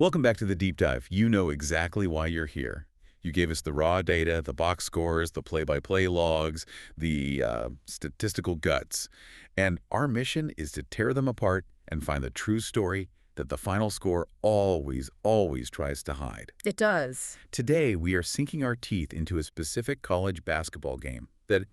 Welcome back to the Deep Dive. You know exactly why you're here. You gave us the raw data, the box scores, the play-by-play logs, the statistical guts. And our mission is to tear them apart and find the true story that the final score always, always tries to hide. It does. Today, we are sinking our teeth into a specific college basketball game that,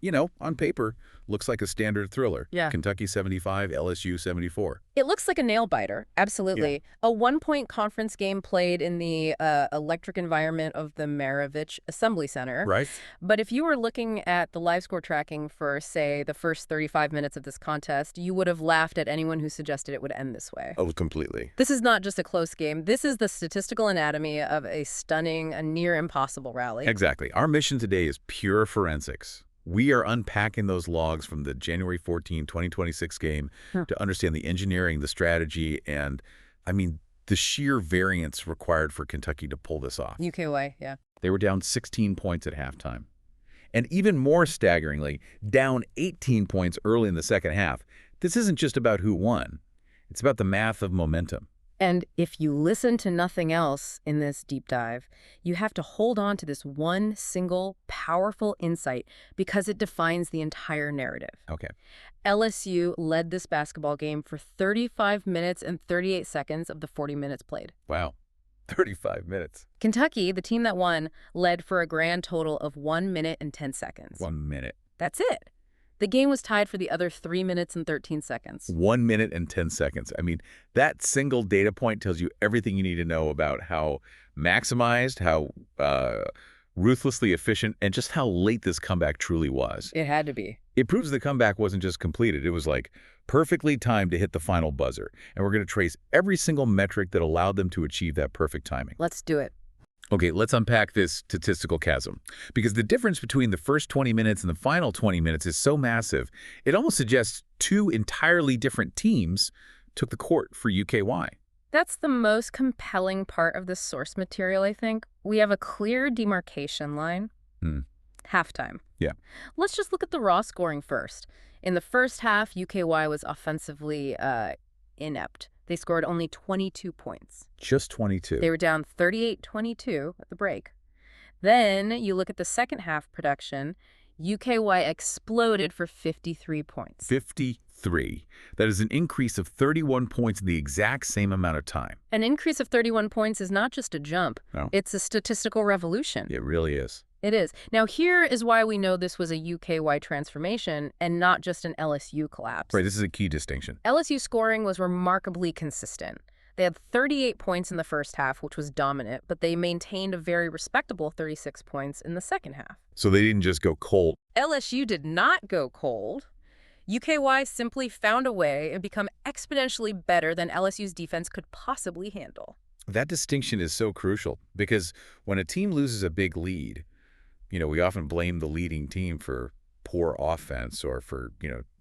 on paper, looks like a standard thriller. Yeah. Kentucky 75, LSU 74. It looks like a nail-biter, absolutely. A one-point conference game played in the electric environment of the Maravich Assembly Center. Right. But if you were looking at the live score tracking for, say, the first 35 minutes of this contest, you would have laughed at anyone who suggested it would end this way. Oh, completely. This is not just a close game. This is the statistical anatomy of a stunning, a near-impossible rally. Exactly. Our mission today is pure forensics. We are unpacking those logs from the January 14, 2026 game to understand the engineering, the strategy, and, the sheer variance required for Kentucky to pull this off. UKY, yeah. They were down 16 points at halftime. And even more staggeringly, down 18 points early in the second half. This isn't just about who won. It's about the math of momentum. And if you listen to nothing else in this deep dive, you have to hold on to this one single powerful insight because it defines the entire narrative. Okay. LSU led this basketball game for 35 minutes and 38 seconds of the 40 minutes played. Wow. 35 minutes. Kentucky, the team that won, led for a grand total of 1 minute and 10 seconds. 1 minute. That's it. The game was tied for the other 3 minutes and 13 seconds. 1 minute and 10 seconds. That single data point tells you everything you need to know about how maximized, how ruthlessly efficient, and just how late this comeback truly was. It had to be. It proves the comeback wasn't just completed. It was like perfectly timed to hit the final buzzer. And we're going to trace every single metric that allowed them to achieve that perfect timing. Let's do it. Okay, let's unpack this statistical chasm, because the difference between the first 20 minutes and the final 20 minutes is so massive, it almost suggests two entirely different teams took the court for UKY. That's the most compelling part of this source material, I think. We have a clear demarcation line. Halftime. Yeah. Let's just look at the raw scoring first. In the first half, UKY was offensively inept. They scored only 22 points. Just 22. They were down 38-22 at the break. Then you look at the second half production, UKY exploded for 53 points. 53. That is an increase of 31 points in the exact same amount of time. An increase of 31 points is not just a jump. No. It's a statistical revolution. It really is. It is. Now, here is why we know this was a UKY transformation and not just an LSU collapse. Right, this is a key distinction. LSU scoring was remarkably consistent. They had 38 points in the first half, which was dominant, but they maintained a very respectable 36 points in the second half. So they didn't just go cold. LSU did not go cold. UKY simply found a way and become exponentially better than LSU's defense could possibly handle. That distinction is so crucial because when a team loses a big lead, we often blame the leading team for poor offense or for,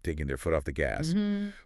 taking their foot off the gas.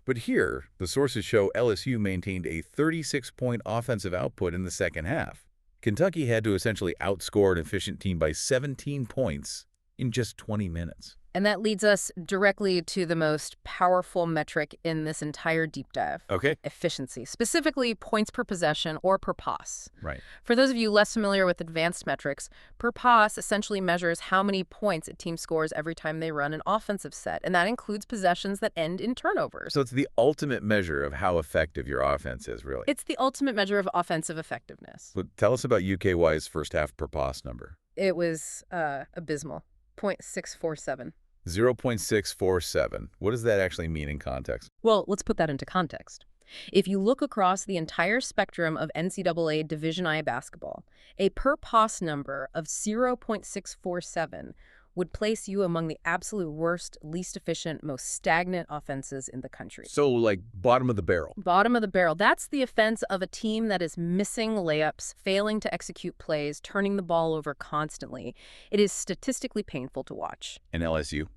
But here, the sources show LSU maintained a 36-point offensive output in the second half. Kentucky had to essentially outscore an efficient team by 17 points in just 20 minutes. And that leads us directly to the most powerful metric in this entire deep dive. Okay. Efficiency, specifically points per possession or per pass. Right. For those of you less familiar with advanced metrics, per pass essentially measures how many points a team scores every time they run an offensive set, and that includes possessions that end in turnovers. So it's the ultimate measure of how effective your offense is, really. It's the ultimate measure of offensive effectiveness. But tell us about UKY's first half per pass number. It was abysmal, 0.647. 0.647. What does that actually mean in context? Well, let's put that into context. If you look across the entire spectrum of NCAA Division I basketball, a per-pass number of 0.647 would place you among the absolute worst, least efficient, most stagnant offenses in the country. So, like, bottom of the barrel. Bottom of the barrel. That's the offense of a team that is missing layups, failing to execute plays, turning the ball over constantly. It is statistically painful to watch. And LSU?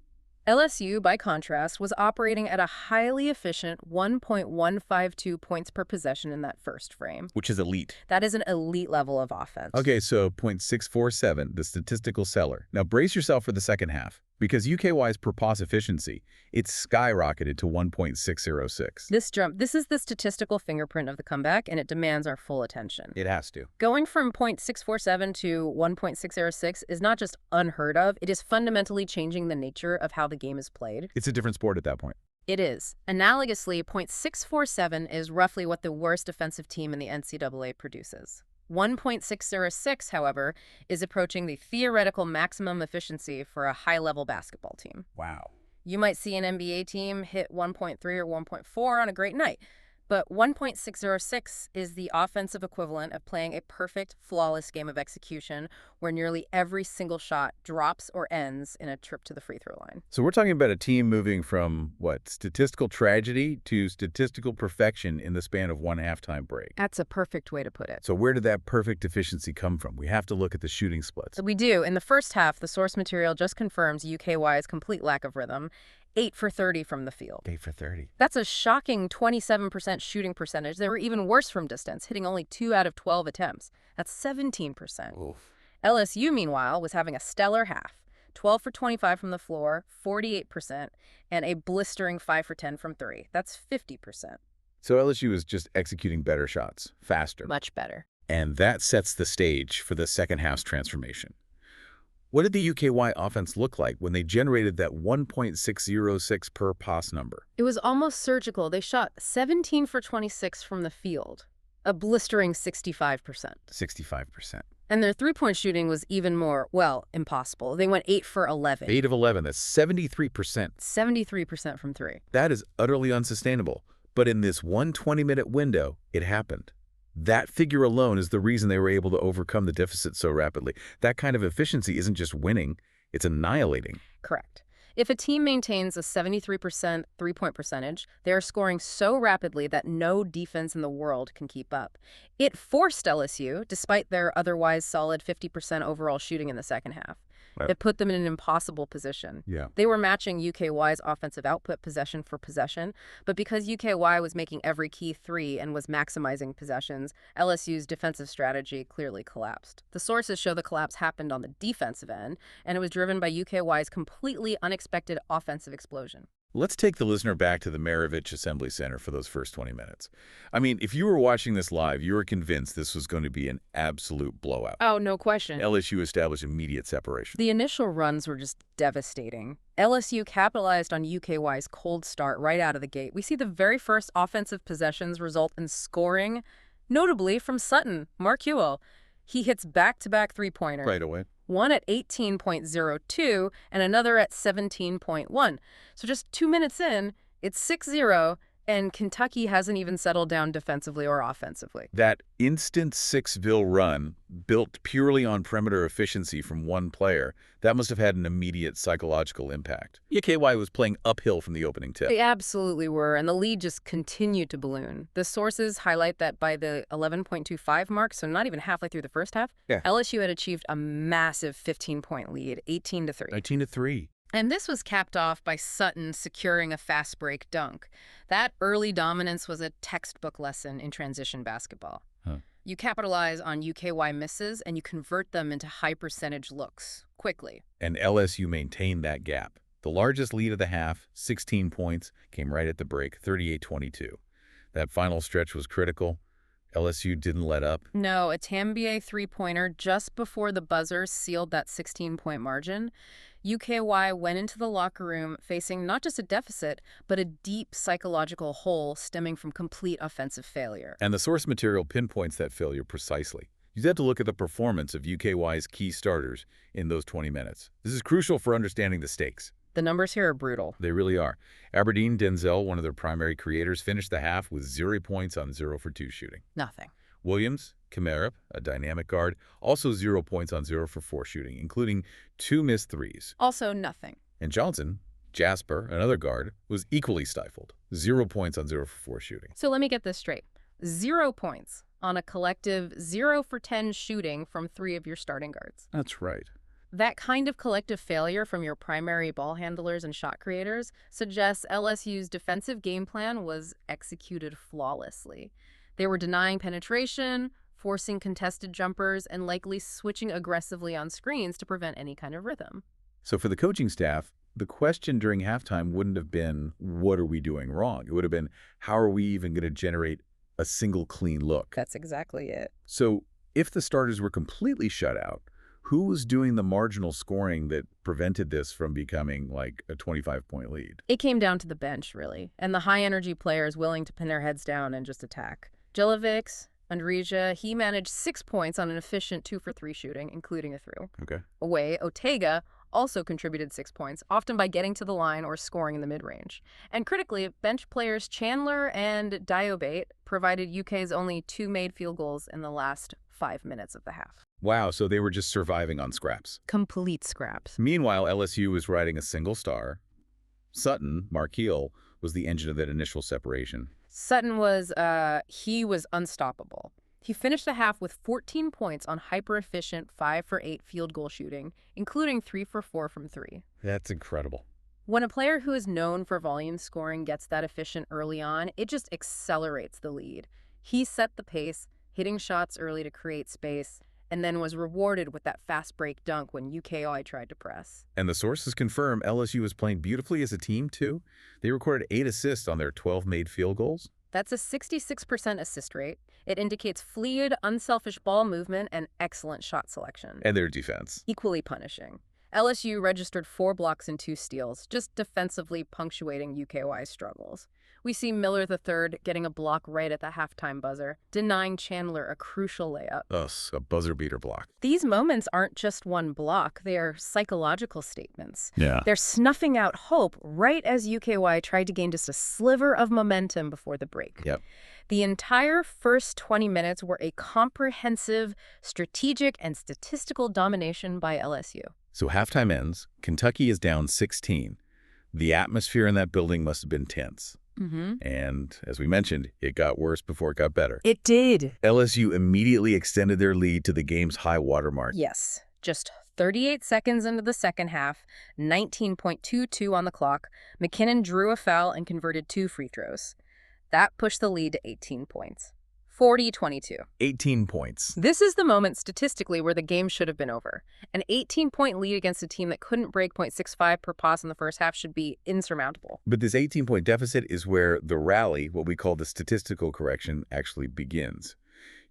LSU, by contrast, was operating at a highly efficient 1.152 points per possession in that first frame. Which is elite. That is an elite level of offense. Okay, so 0.647, the statistical seller. Now brace yourself for the second half. because UKY's per pass efficiency, it's skyrocketed to 1.606. This is the statistical fingerprint of the comeback, and it demands our full attention. It has to. Going from 0.647 to 1.606 is not just unheard of, it is fundamentally changing the nature of how the game is played. It's a different sport at that point. It is. Analogously, 0.647 is roughly what the worst defensive team in the NCAA produces. 1.606, however, is approaching the theoretical maximum efficiency for a high-level basketball team. Wow. You might see an NBA team hit 1.3 or 1.4 on a great night, but 1.606 is the offensive equivalent of playing a perfect, flawless game of execution where nearly every single shot drops or ends in a trip to the free throw line. So we're talking about a team moving from, what, statistical tragedy to statistical perfection in the span of one halftime break. That's a perfect way to put it. So where did that perfect efficiency come from? We have to look at the shooting splits. We do. In the first half, the source material just confirms UKY's complete lack of rhythm. 8 for 30 from the field. 8 for 30. That's a shocking 27% shooting percentage. They were even worse from distance, hitting only 2 out of 12 attempts. That's 17%. Oof. LSU, meanwhile, was having a stellar half. 12 for 25 from the floor, 48%, and a blistering 5 for 10 from 3. That's 50%. So LSU is just executing better shots, faster. Much better. And that sets the stage for the second half's transformation. What did the UKY offense look like when they generated that 1.606 per pass number? It was almost surgical. They shot 17 for 26 from the field, a blistering 65%. 65%. And their three-point shooting was even more, well, impossible. They went 8 for 11. 8 of 11, that's 73%. 73% from 3. That is utterly unsustainable. But in this 120-minute window, it happened. That figure alone is the reason they were able to overcome the deficit so rapidly. That kind of efficiency isn't just winning, it's annihilating. Correct. If a team maintains a 73% three-point percentage, they are scoring so rapidly that no defense in the world can keep up. It forced LSU, despite their otherwise solid 50% overall shooting in the second half. Right. It put them in an impossible position. Yeah. They were matching UKY's offensive output possession for possession, but because UKY was making every key three and was maximizing possessions, LSU's defensive strategy clearly collapsed. The sources show the collapse happened on the defensive end, and it was driven by UKY's completely unexpected offensive explosion. Let's take the listener back to the Maravich Assembly Center for those first 20 minutes. I mean, if you were watching this live, you were convinced this was going to be an absolute blowout. Oh, no question. LSU established immediate separation. The initial runs were just devastating. LSU capitalized on UKY's cold start right out of the gate. We see the very first offensive possessions result in scoring, notably from Sutton, Mark Ewell. He hits back-to-back three-pointers. Right away. One at 18.02 and another at 17.1. So just 2 minutes in, it's 6-0, and Kentucky hasn't even settled down defensively or offensively. That instant Sixville run, built purely on perimeter efficiency from one player, that must have had an immediate psychological impact. UKY was playing uphill from the opening tip. They absolutely were, and the lead just continued to balloon. The sources highlight that by the 11.25 mark, so not even halfway through the first half, LSU had achieved a massive 15-point lead, 18-3. 19-3. And this was capped off by Sutton securing a fast break dunk. That early dominance was a textbook lesson in transition basketball. You capitalize on UKY misses and you convert them into high-percentage looks quickly. And LSU maintained that gap. The largest lead of the half, 16 points, came right at the break, 38-22. That final stretch was critical. LSU didn't let up. No, a Tambier three-pointer just before the buzzer sealed that 16-point margin. UKY went into the locker room facing not just a deficit, but a deep psychological hole stemming from complete offensive failure. And the source material pinpoints that failure precisely. You have to look at the performance of UKY's key starters in those 20 minutes. This is crucial for understanding the stakes. The numbers here are brutal. They really are. Aberdeen Denzel, one of their primary creators, finished the half with 0 points on 0 for 2 shooting. Nothing. Williams, Kamarip, a dynamic guard, also 0 points on 0 for 4 shooting, including 2 missed threes. Also nothing. And Johnson, Jasper, another guard, was equally stifled. 0 points on 0 for 4 shooting. So let me get this straight. 0 points on a collective 0 for 10 shooting from 3 of your starting guards. That's right. That kind of collective failure from your primary ball handlers and shot creators suggests LSU's defensive game plan was executed flawlessly. They were denying penetration, forcing contested jumpers, and likely switching aggressively on screens to prevent any kind of rhythm. So for the coaching staff, the question during halftime wouldn't have been, what are we doing wrong? It would have been, how are we even going to generate a single clean look? That's exactly it. So if the starters were completely shut out, who was doing the marginal scoring that prevented this from becoming like a 25-point lead? It came down to the bench, really, and the high-energy players willing to pin their heads down and just attack. Jelovic, Andrija, he managed 6 points on an efficient 2-for-3 shooting, including a through. Okay. Away, Ortega also contributed 6 points, often by getting to the line or scoring in the mid-range. And critically, bench players Chandler and Diobate provided UK's only 2 made field goals in the last 5 minutes of the half. Wow, so they were just surviving on scraps. Complete scraps. Meanwhile, LSU was riding a single star. Sutton, Markeel, was the engine of that initial separation. Sutton was, he was unstoppable. He finished the half with 14 points on hyper-efficient 5-for-8 field goal shooting, including 3-for-4 from 3. That's incredible. When a player who is known for volume scoring gets that efficient early on, it just accelerates the lead. He set the pace, hitting shots early to create space, and then was rewarded with that fast break dunk when UKI tried to press. And the sources confirm LSU was playing beautifully as a team, too. They recorded 8 assists on their 12 made field goals. That's a 66% assist rate. It indicates fluid, unselfish ball movement and excellent shot selection. And their defense. Equally punishing. LSU registered 4 blocks and 2 steals, just defensively punctuating UKY's struggles. We see Miller III getting a block right at the halftime buzzer, denying Chandler a crucial layup. A buzzer beater block. These moments aren't just one block, they are psychological statements. Yeah. They're snuffing out hope right as UKY tried to gain just a sliver of momentum before the break. Yep. The entire first 20 minutes were a comprehensive, strategic, and statistical domination by LSU. So halftime ends. Kentucky is down 16. The atmosphere in that building must have been tense. And as we mentioned, it got worse before it got better. It did. LSU immediately extended their lead to the game's high water mark. Yes. Just 38 seconds into the second half, 19.22 on the clock, McKinnon drew a foul and converted 2 free throws. That pushed the lead to 18 points. 40-22. 18 points. This is the moment statistically where the game should have been over. An 18-point lead against a team that couldn't break .65 per pass in the first half should be insurmountable. But this 18-point deficit is where the rally, what we call the statistical correction, actually begins.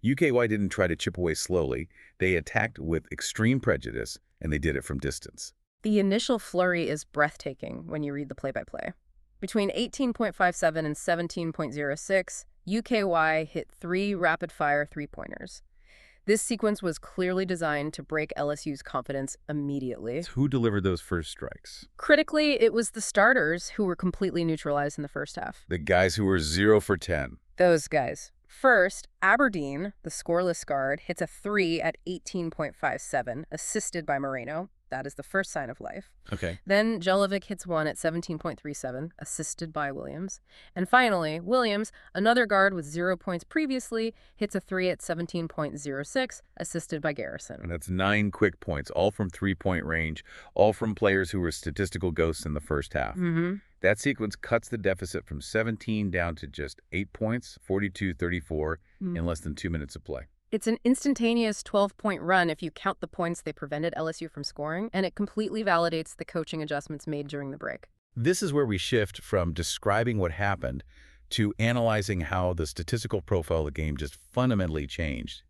UKY didn't try to chip away slowly. They attacked with extreme prejudice, and they did it from distance. The initial flurry is breathtaking when you read the play-by-play. Between 18.57 and 17.06, UKY hit 3 rapid-fire three-pointers. This sequence was clearly designed to break LSU's confidence immediately. So who delivered those first strikes? Critically, it was the starters who were completely neutralized in the first half. The guys who were 0 for 10. Those guys. First, Aberdeen, the scoreless guard, hits a 3 at 18.57, assisted by Moreno. That is the first sign of life. Okay. Then Jelovic hits 1 at 17.37, assisted by Williams. And finally, Williams, another guard with 0 points previously, hits a 3 at 17.06, assisted by Garrison. And that's 9 quick points, all from three-point range, all from players who were statistical ghosts in the first half. That sequence cuts the deficit from 17 down to just 8 points, 42-34, in less than 2 minutes of play. It's an instantaneous 12-point run if you count the points they prevented LSU from scoring, and it completely validates the coaching adjustments made during the break. This is where we shift from describing what happened to analyzing how the statistical profile of the game just fundamentally changed.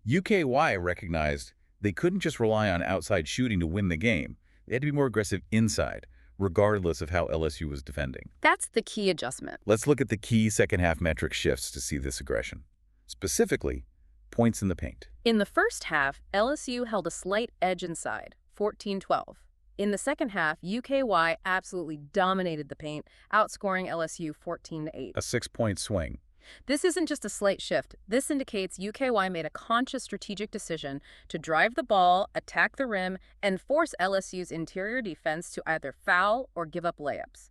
UKY recognized they couldn't just rely on outside shooting to win the game. They had to be more aggressive inside, regardless of how LSU was defending. That's the key adjustment. Let's look at the key second-half metric shifts to see this aggression. Specifically, points in the paint. In the first half, LSU held a slight edge inside, 14-12. In the second half, UKY absolutely dominated the paint, outscoring LSU 14-8. A 6-point swing. This isn't just a slight shift. This indicates UKY made a conscious strategic decision to drive the ball, attack the rim, and force LSU's interior defense to either foul or give up layups.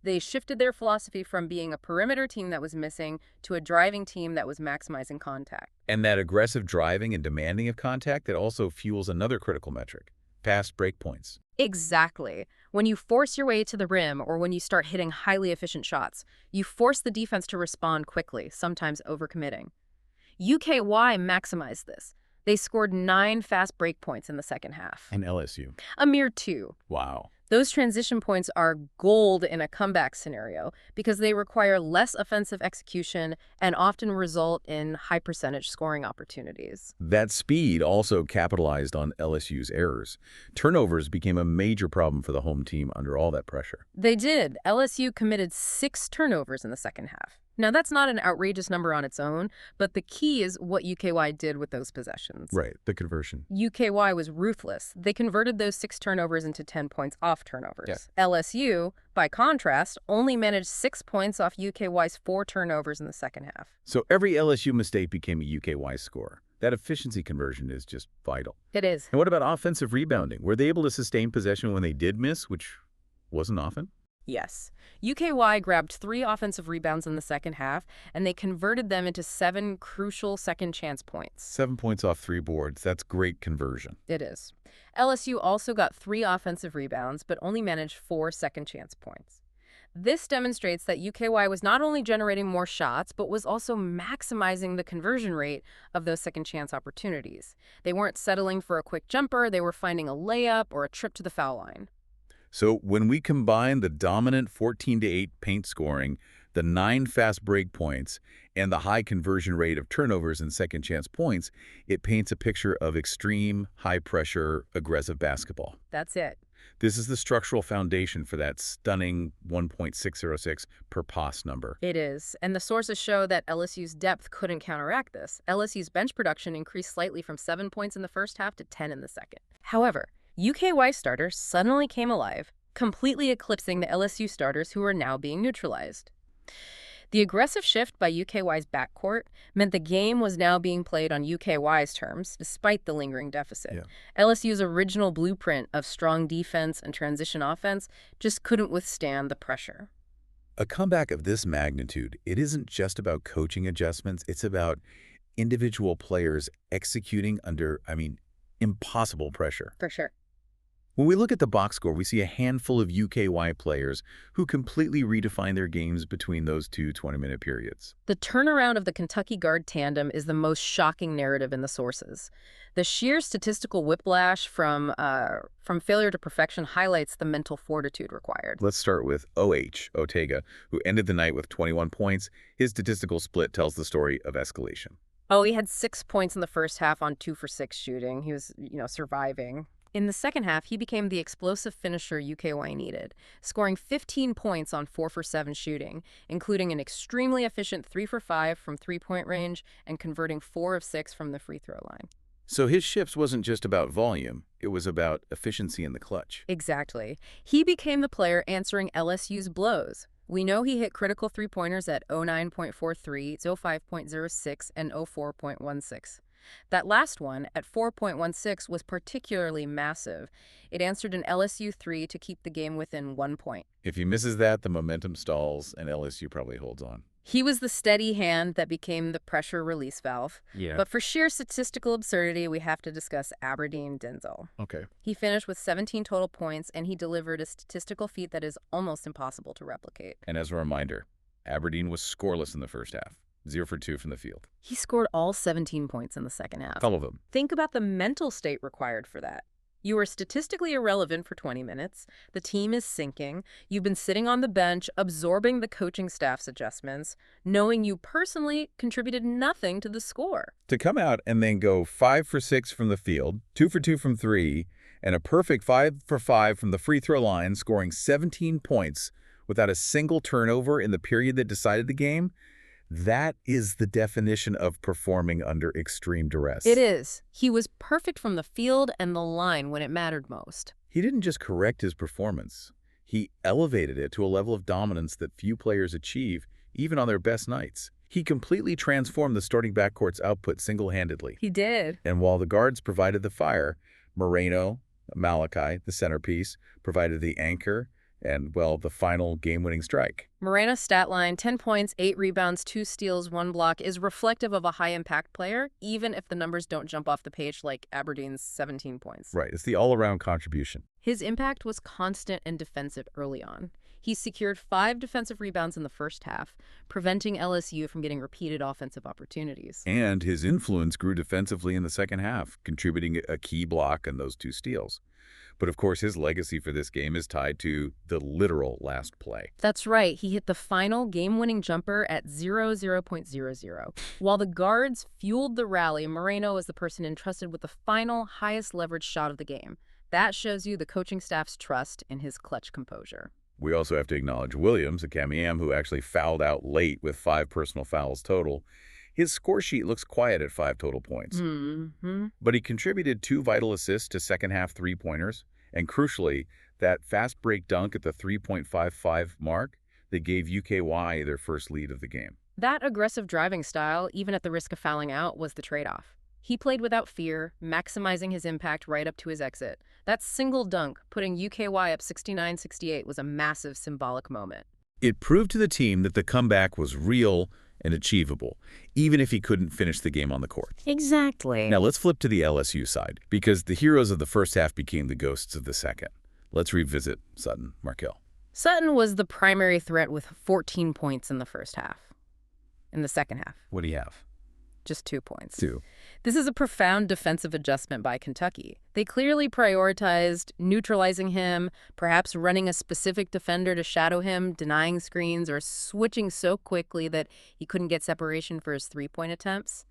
They shifted their philosophy from being a perimeter team that was missing to a driving team that was maximizing contact. And that aggressive driving and demanding of contact, that also fuels another critical metric, fast break points. Exactly. When you force your way to the rim or when you start hitting highly efficient shots, you force the defense to respond quickly, sometimes overcommitting. UKY maximized this. They scored 9 fast break points in the second half. And LSU. A mere 2. Wow. Those transition points are gold in a comeback scenario because they require less offensive execution and often result in high-percentage scoring opportunities. That speed also capitalized on LSU's errors. Turnovers became a major problem for the home team under all that pressure. They did. LSU committed 6 turnovers in the second half. Now, that's not an outrageous number on its own, but the key is what UKY did with those possessions. Right, the conversion. UKY was ruthless. They converted those 6 turnovers into 10 points off turnovers. Yeah. LSU, by contrast, only managed 6 points off UKY's 4 turnovers in the second half. So every LSU mistake became a UKY score. That efficiency conversion is just vital. It is. And what about offensive rebounding? Were they able to sustain possession when they did miss, which wasn't often? Yes. UKY grabbed 3 offensive rebounds in the second half, and they converted them into 7 crucial second chance points. 7 points off 3 boards. That's great conversion. It is. LSU also got 3 offensive rebounds, but only managed 4 second chance points. This demonstrates that UKY was not only generating more shots, but was also maximizing the conversion rate of those second chance opportunities. They weren't settling for a quick jumper, they were finding a layup or a trip to the foul line. So when we combine the dominant 14-8 paint scoring, the 9 fast break points, and the high conversion rate of turnovers and second chance points, it paints a picture of extreme, high-pressure, aggressive basketball. That's it. This is the structural foundation for that stunning 1.606 per pass number. It is. And the sources show that LSU's depth couldn't counteract this. LSU's bench production increased slightly from 7 points in the first half to 10 in the second. However, UKY starters suddenly came alive, completely eclipsing the LSU starters who are now being neutralized. The aggressive shift by UKY's backcourt meant the game was now being played on UKY's terms, despite the lingering deficit. Yeah. LSU's original blueprint of strong defense and transition offense just couldn't withstand the pressure. A comeback of this magnitude, it isn't just about coaching adjustments, it's about individual players executing under, impossible pressure. For sure. When we look at the box score, we see a handful of UKY players who completely redefine their games between those two 20-minute periods. The turnaround of the Kentucky guard tandem is the most shocking narrative in the sources. The sheer statistical whiplash from failure to perfection highlights the mental fortitude required. Let's start with Otega, who ended the night with 21 points. His statistical split tells the story of escalation. Oh, he had 6 points in the first half on 2 for 6 shooting. He was, surviving. In the second half, he became the explosive finisher UKY needed, scoring 15 points on 4 for 7 shooting, including an extremely efficient 3 for 5 from three-point range and converting 4 of 6 from the free throw line. So his shifts wasn't just about volume, it was about efficiency in the clutch. Exactly. He became the player answering LSU's blows. We know he hit critical three-pointers at 09.43, 05.06, and 04.16. That last one, at 4.16, was particularly massive. It answered an LSU 3 to keep the game within 1 point. If he misses that, the momentum stalls, and LSU probably holds on. He was the steady hand that became the pressure release valve. Yeah. But for sheer statistical absurdity, we have to discuss Aberdeen Denzel. Okay. He finished with 17 total points, and he delivered a statistical feat that is almost impossible to replicate. And as a reminder, Aberdeen was scoreless in the first half. 0 for 2 from the field. He scored all 17 points in the second half. All of them. Think about the mental state required for that. You are statistically irrelevant for 20 minutes. The team is sinking. You've been sitting on the bench, absorbing the coaching staff's adjustments, knowing you personally contributed nothing to the score. To come out and then go 5 for 6 from the field, 2 for 2 from 3, and a perfect 5 for 5 from the free throw line, scoring 17 points without a single turnover in the period that decided the game, that is the definition of performing under extreme duress. It is. He was perfect from the field and the line when it mattered most. He didn't just correct his performance. He elevated it to a level of dominance that few players achieve, even on their best nights. He completely transformed the starting backcourt's output single-handedly. He did. And while the guards provided the fire, Moreno, Malachi, the centerpiece, provided the anchor and, well, the final game-winning strike. Moreno's stat line, 10 points, 8 rebounds, 2 steals, 1 block, is reflective of a high-impact player, even if the numbers don't jump off the page like Aberdeen's 17 points. Right, it's the all-around contribution. His impact was constant and defensive early on. He secured 5 defensive rebounds in the first half, preventing LSU from getting repeated offensive opportunities. And his influence grew defensively in the second half, contributing a key block and those 2 steals. But of course, his legacy for this game is tied to the literal last play. That's right. He hit the final game-winning jumper at 0.00. While the guards fueled the rally, Moreno was the person entrusted with the final, highest leverage shot of the game. That shows you the coaching staff's trust in his clutch composure. We also have to acknowledge Williams, a Camiam, who actually fouled out late with 5 personal fouls total. His score sheet looks quiet at 5 total points. But he contributed 2 vital assists to second-half three-pointers, and crucially, that fast break dunk at the 3.55 mark that gave UKY their first lead of the game. That aggressive driving style, even at the risk of fouling out, was the trade-off. He played without fear, maximizing his impact right up to his exit. That single dunk, putting UKY up 69-68, was a massive symbolic moment. It proved to the team that the comeback was real and achievable, even if he couldn't finish the game on the court. Exactly. Now let's flip to the LSU side, because the heroes of the first half became the ghosts of the second. Let's revisit Sutton Markel. Sutton was the primary threat with 14 points in the first half. In the second half, What do you have? just 2 points. 2. This is a profound defensive adjustment by Kentucky. They clearly prioritized neutralizing him, perhaps running a specific defender to shadow him, denying screens, or switching so quickly that he couldn't get separation for his three-point attempts.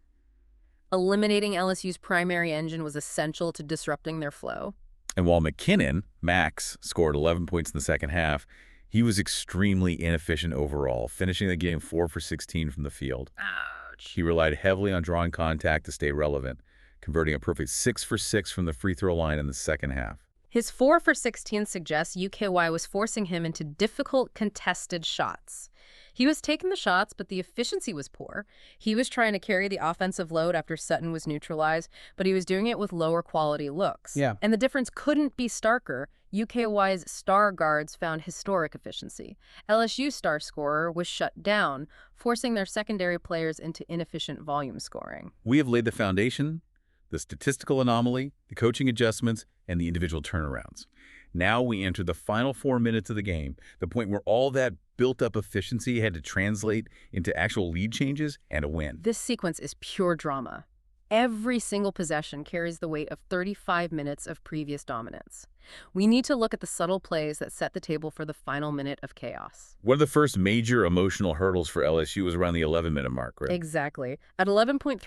Eliminating LSU's primary engine was essential to disrupting their flow. And while McKinnon, Max, scored 11 points in the second half, he was extremely inefficient overall, finishing the game 4 for 16 from the field. Ouch. He relied heavily on drawing contact to stay relevant, converting a perfect 6 for 6 from the free throw line in the second half. His 4 for 16 suggests UKY was forcing him into difficult contested shots. He was taking the shots, but the efficiency was poor. He was trying to carry the offensive load after Sutton was neutralized, but he was doing it with lower quality looks. Yeah. And the difference couldn't be starker. UKY's star guards found historic efficiency. LSU's star scorer was shut down, forcing their secondary players into inefficient volume scoring. We have laid the foundation, the statistical anomaly, the coaching adjustments, and the individual turnarounds. Now we enter the final 4 minutes of the game, the point where all that built-up efficiency had to translate into actual lead changes and a win. This sequence is pure drama. Every single possession carries the weight of 35 minutes of previous dominance. We need to look at the subtle plays that set the table for the final minute of chaos. One of the first major emotional hurdles for LSU was around the 11-minute mark, right? Exactly. At 11.36,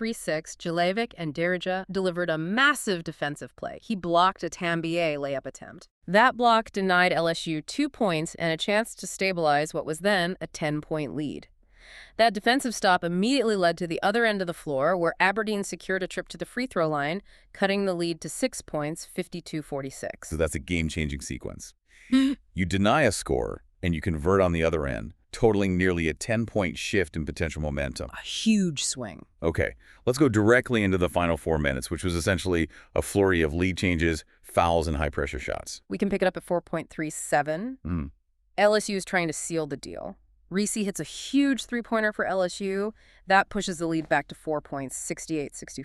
Jelavic and Derija delivered a massive defensive play. He blocked a Tambier layup attempt. That block denied LSU 2 points and a chance to stabilize what was then a 10-point lead. That defensive stop immediately led to the other end of the floor, where Aberdeen secured a trip to the free throw line, cutting the lead to 6 points, 52-46. So that's a game-changing sequence. You deny a score, and you convert on the other end, totaling nearly a 10-point shift in potential momentum. A huge swing. Okay, let's go directly into the final 4 minutes, which was essentially a flurry of lead changes, fouls, and high-pressure shots. We can pick it up at 4.37. LSU is trying to seal the deal. Reese hits a huge three-pointer for LSU. That pushes the lead back to 4 points, 68-64.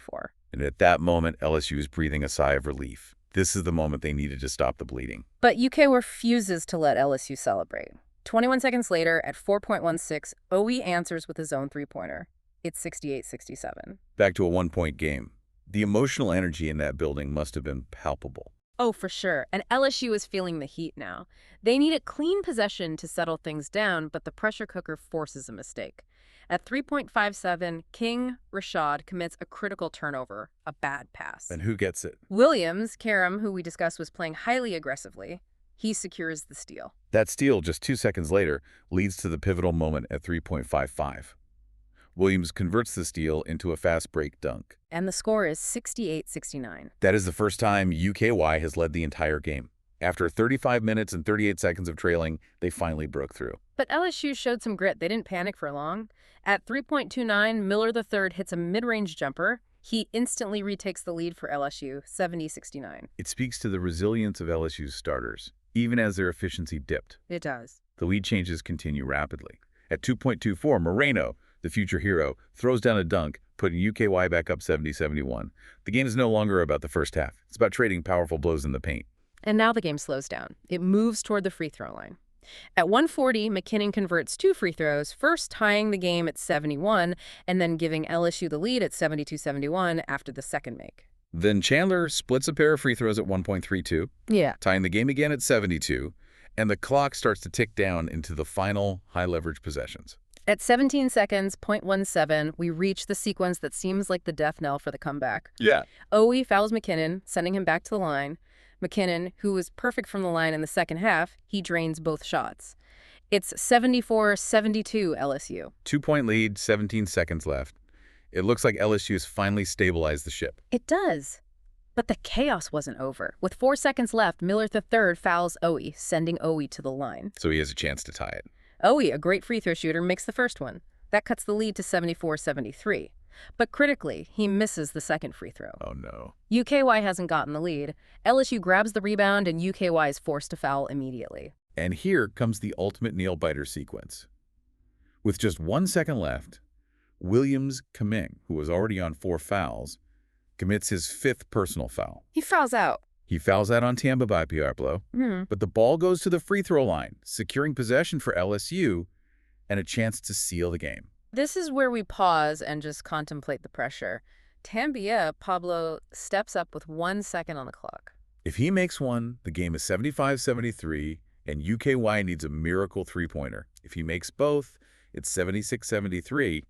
And at that moment, LSU is breathing a sigh of relief. This is the moment they needed to stop the bleeding. But UK refuses to let LSU celebrate. 21 seconds later, at 4.16, OE answers with his own three-pointer. It's 68-67. Back to a one-point game. The emotional energy in that building must have been palpable. Oh, for sure. And LSU is feeling the heat now. They need a clean possession to settle things down, but the pressure cooker forces a mistake. At 3.57, King Rashad commits a critical turnover, a bad pass. And who gets it? Williams, Karam, who we discussed was playing highly aggressively, he secures the steal. That steal, just 2 seconds later, leads to the pivotal moment at 3.55. Williams converts the steal into a fast break dunk. And the score is 68-69. That is the first time UKY has led the entire game. After 35 minutes and 38 seconds of trailing, they finally broke through. But LSU showed some grit. They didn't panic for long. At 3.29, Miller III hits a mid-range jumper. He instantly retakes the lead for LSU, 70-69. It speaks to the resilience of LSU's starters, even as their efficiency dipped. It does. The lead changes continue rapidly. At 2.24, Moreno, the future hero, throws down a dunk, putting UKY back up 70-71. The game is no longer about the first half. It's about trading powerful blows in the paint. And now the game slows down. It moves toward the free throw line. At 1:40, McKinnon converts 2 free throws, first tying the game at 71 and then giving LSU the lead at 72-71 after the second make. Then Chandler splits a pair of free throws at 1.32, Yeah. tying the game again at 72, and the clock starts to tick down into the final high-leverage possessions. At 17 seconds, .17, we reach the sequence that seems like the death knell for the comeback. Yeah. Owie fouls McKinnon, sending him back to the line. McKinnon, who was perfect from the line in the second half, he drains both shots. It's 74-72 LSU. 2-point lead, 17 seconds left. It looks like LSU's finally stabilized the ship. It does. But the chaos wasn't over. With 4 seconds left, Miller III fouls Owie, sending Owie to the line. So he has a chance to tie it. Owie, a great free throw shooter, makes the first one. That cuts the lead to 74-73. But critically, he misses the second free throw. Oh, no. UKY hasn't gotten the lead. LSU grabs the rebound, and UKY is forced to foul immediately. And here comes the ultimate nail-biter sequence. With just 1 second left, Williams Kaming, who was already on 4 fouls, commits his 5th personal foul. He fouls out. He fouls out on Tamba by Pablo, but the ball goes to the free throw line, securing possession for LSU and a chance to seal the game. This is where we pause and just contemplate the pressure. Tambia, Pablo steps up with 1 second on the clock. If he makes one, the game is 75-73, and UKY needs a miracle three-pointer. If he makes both, it's 76-73,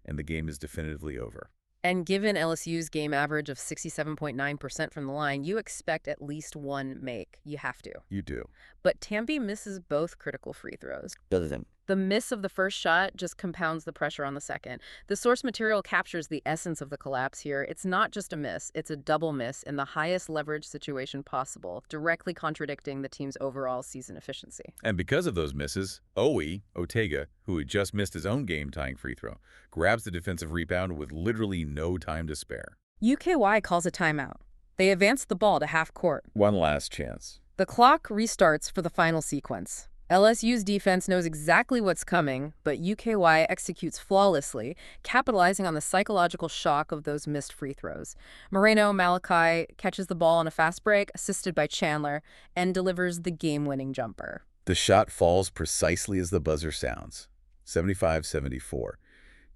and the game is definitively over. And given LSU's game average of 67.9% from the line, you expect at least one make. You have to. You do. But Tambi misses both critical free throws. Does him. The miss of the first shot just compounds the pressure on the second. The source material captures the essence of the collapse here. It's not just a miss, it's a double miss in the highest leverage situation possible, directly contradicting the team's overall season efficiency. And because of those misses, Otega, who had just missed his own game-tying free throw, grabs the defensive rebound with literally no time to spare. UKY calls a timeout. They advance the ball to half court. One last chance. The clock restarts for the final sequence. LSU's defense knows exactly what's coming, but UKY executes flawlessly, capitalizing on the psychological shock of those missed free throws. Moreno, Malachi catches the ball on a fast break, assisted by Chandler, and delivers the game-winning jumper. The shot falls precisely as the buzzer sounds. 75-74.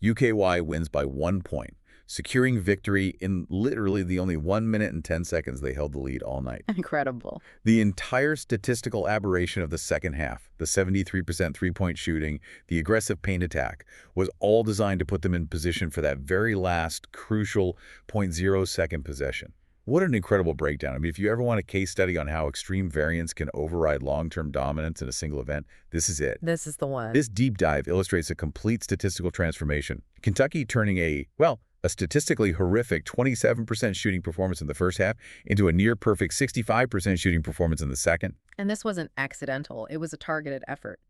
UKY wins by 1 point, securing victory in literally the only 1 minute and 10 seconds they held the lead all night. Incredible. The entire statistical aberration of the second half, the 73% three-point shooting, the aggressive paint attack, was all designed to put them in position for that very last crucial 0.02 possession. What an incredible breakdown. I mean, if you ever want a case study on how extreme variance can override long-term dominance in a single event, this is it. This is the one. This deep dive illustrates a complete statistical transformation. Kentucky turning a statistically horrific 27% shooting performance in the first half into a near-perfect 65% shooting performance in the second. And this wasn't accidental. It was a targeted effort.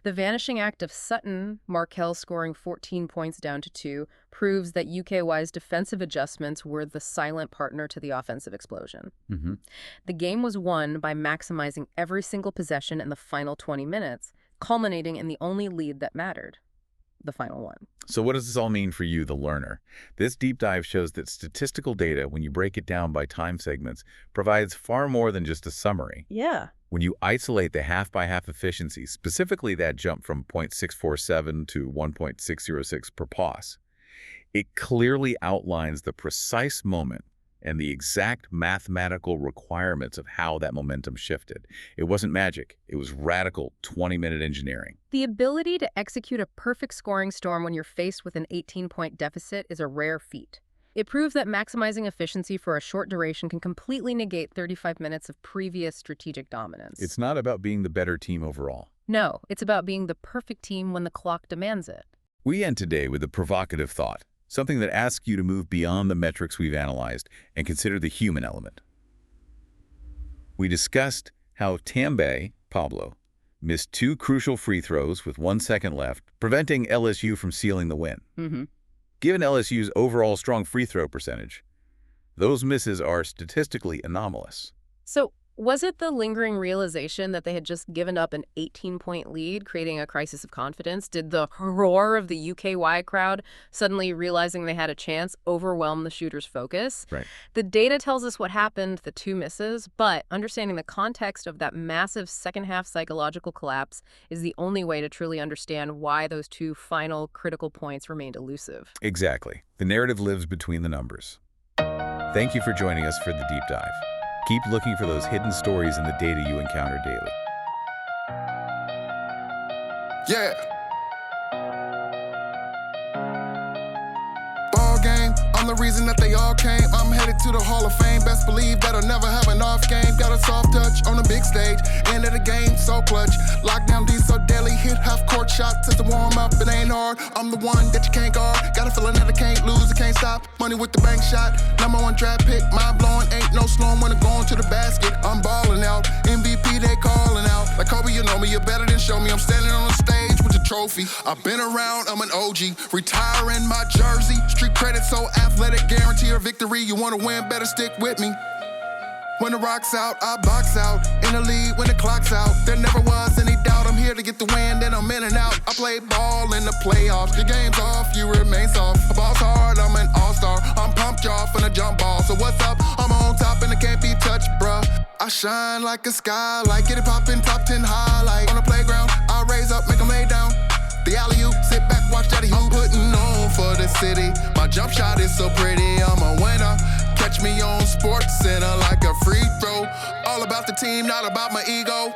The vanishing act of Sutton, Markell scoring 14 points down to 2, proves that UKY's defensive adjustments were the silent partner to the offensive explosion. The game was won by maximizing every single possession in the final 20 minutes, culminating in the only lead that mattered. The final one. So what does this all mean for you, the learner? This deep dive shows that statistical data, when you break it down by time segments, provides far more than just a summary. Yeah. When you isolate the half-by-half efficiency, specifically that jump from 0.647 to 1.606 per pass, it clearly outlines the precise moment and the exact mathematical requirements of how that momentum shifted. It wasn't magic. It was radical 20-minute engineering. The ability to execute a perfect scoring storm when you're faced with an 18-point deficit is a rare feat. It proves that maximizing efficiency for a short duration can completely negate 35 minutes of previous strategic dominance. It's not about being the better team overall. No, it's about being the perfect team when the clock demands it. We end today with a provocative thought. Something that asks you to move beyond the metrics we've analyzed and consider the human element. We discussed how Pablo missed 2 crucial free throws with 1 second left, preventing LSU from sealing the win. Given LSU's overall strong free throw percentage, those misses are statistically anomalous. So Was it the lingering realization that they had just given up an 18-point lead, creating a crisis of confidence? Did the roar of the UKY crowd, suddenly realizing they had a chance, overwhelm the shooter's focus? Right. The data tells us what happened, the 2 misses, but understanding the context of that massive second-half psychological collapse is the only way to truly understand why those 2 final critical points remained elusive. Exactly. The narrative lives between the numbers. Thank you for joining us for the deep dive. Keep looking for those hidden stories in the data you encounter daily. Yeah. Ball game, I'm the reason that they all came. I'm headed to the Hall of Fame. Best believe that I'll never have an off game. Got a soft touch on the big stage. End of the game, so clutch. Lockdown D so deadly. Hit half court shots as the warm up. It ain't hard. I'm the one that you can't guard. Got a feeling that I can't lose, I can't stop. Money with the bank shot. Number 1 draft pick. Mind blowing. Ain't no slowing when I'm going to the basket. I'm balling out. MVP they calling out. Like Kobe, you know me. You're better than show me. I'm standing on the stage with the trophy. I've been around. I'm an OG. Retiring my jersey. Street credit so athletic. Guarantee a victory. You want to win? Better stick with me. When the rock's out, I box out. In the lead when the clock's out. There never was any doubt. I'm here to get the win, then I'm in and out. I play ball in the playoffs. Your game's off, you remain soft. I ball's hard, I'm an all-star. I'm pumped off in a jump ball. So what's up? I'm on top and it can't be touched, bruh. I shine like a skylight. Get it poppin', top 10 highlight. On the playground, I raise up, make 'em lay down. The alley-oop, sit back, watch daddy hoop. I'm putting on for the city. My jump shot is so pretty, I'm a winner. Catch me on Sports Center like a free throw. All about the team, not about my ego.